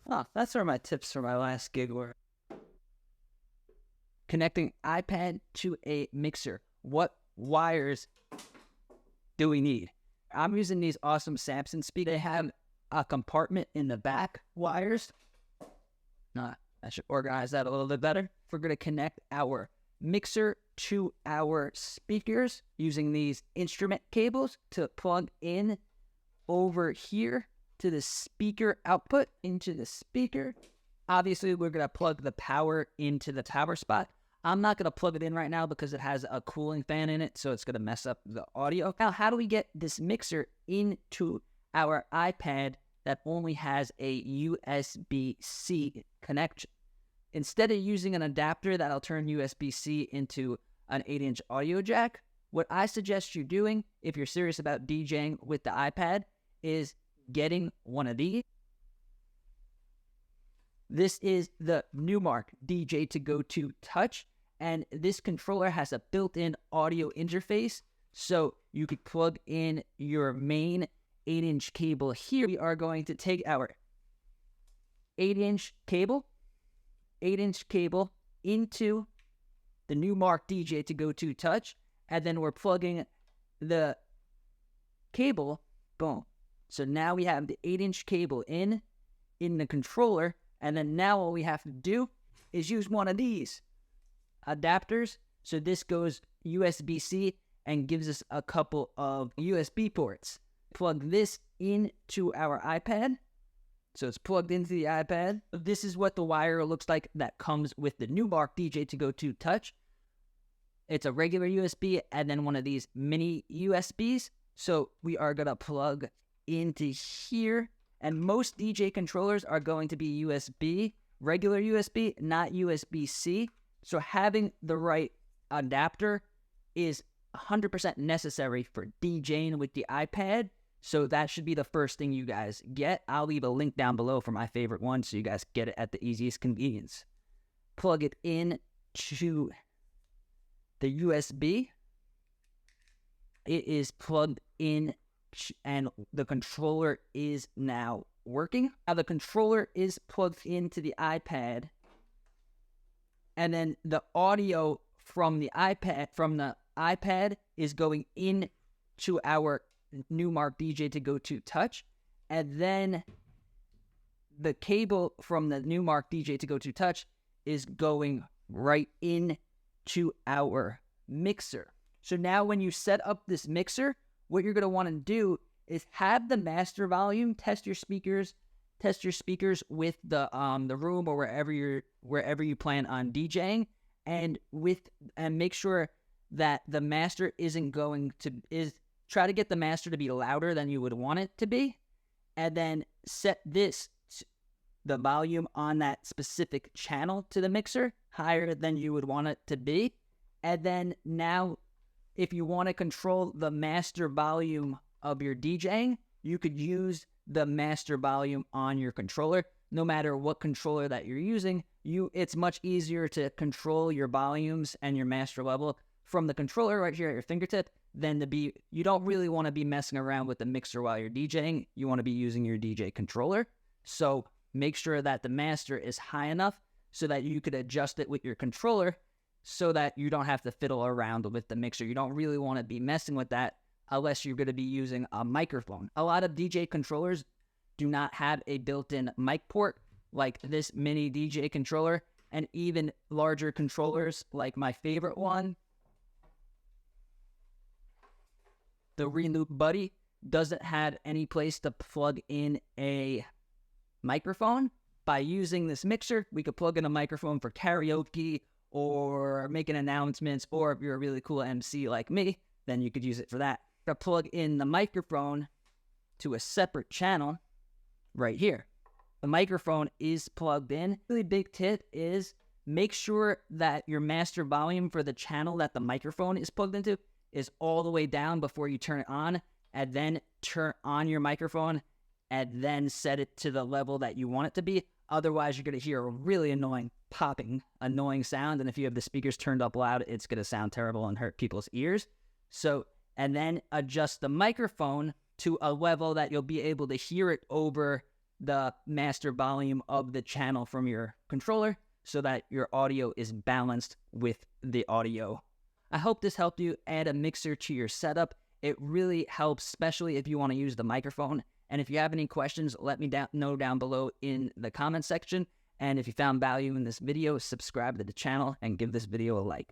Oh, that's where my tips for my last gig were. Connecting iPad to a mixer. What wires do we need? I'm using these awesome Samson speakers. They have a compartment in the back wires. I should organize that a little bit better. We're going to connect our mixer to our speakers using these instrument cables to plug in over here to the speaker output into the speaker. Obviously, we're going to plug the power into the power spot. I'm not going to plug it in right now because it has a cooling fan in it, so it's going to mess up the audio. Now, how do we get this mixer into our iPad that only has a USB-C connection? Instead of using an adapter that'll turn USB-C into an 8-inch audio jack, what I suggest you doing, if you're serious about DJing with the iPad, is getting one of these. This is the Numark DJ2GO2 Touch, and this controller has a built-in audio interface, so you could plug in your main 8-inch cable here. We are going to take our 8-inch cable into the Numark DJ2GO2 Touch, and then we're plugging the cable, boom. So now we have the 8-inch cable in the controller, and then now all we have to do is use one of these adapters. So this goes USB-C and gives us a couple of USB ports. Plug this into our iPad. So it's plugged into the iPad. This is what the wire looks like that comes with the Numark DJ2GO2 Touch. It's a regular USB and then one of these mini USBs. So we are going to plug into here. And most DJ controllers are going to be USB, regular USB, not USB-C. So having the right adapter is 100% necessary for DJing with the iPad. So that should be the first thing you guys get. I'll leave a link down below for my favorite one so you guys get it at the easiest convenience. Plug it in to the USB. It is plugged in and the controller is now working. Now the controller is plugged into the iPad, and then the audio from the iPad is going into our Numark DJ2GO2 Touch, and then the cable from the Numark DJ2GO2 Touch is going right into our mixer. So now when you set up this mixer, what you're going to want to do is have the master volume, test your speakers with the room or wherever you plan on DJing, and make sure that the master try to get the master to be louder than you would want it to be, and then set the volume on that specific channel to the mixer higher than you would want it to be. And then now, if you want to control the master volume of your DJing, you could use the master volume on your controller. No matter what controller that you're using, it's much easier to control your volumes and your master level from the controller right here at your fingertip than you don't really want to be messing around with the mixer while you're DJing. You want to be using your DJ controller. So make sure that the master is high enough so that you could adjust it with your controller so that you don't have to fiddle around with the mixer. You don't really want to be messing with that unless you're going to be using a microphone. A lot of DJ controllers do not have a built-in mic port like this mini DJ controller, and even larger controllers like my favorite one, the Reloop Buddy, doesn't have any place to plug in a microphone. By using this mixer, we could plug in a microphone for karaoke or making announcements, or if you're a really cool MC like me, then you could use it for that. To plug in the microphone to a separate channel right here. The microphone is plugged in. Really big tip is make sure that your master volume for the channel that the microphone is plugged into is all the way down before you turn it on, and then turn on your microphone and then set it to the level that you want it to be. Otherwise, you're going to hear a really annoying popping, annoying sound. And if you have the speakers turned up loud, it's going to sound terrible and hurt people's ears. So, and then adjust the microphone to a level that you'll be able to hear it over the master volume of the channel from your controller so that your audio is balanced with the audio. I hope this helped you add a mixer to your setup. It really helps, especially if you want to use the microphone. And if you have any questions, let me know down below in the comment section. And if you found value in this video, subscribe to the channel and give this video a like.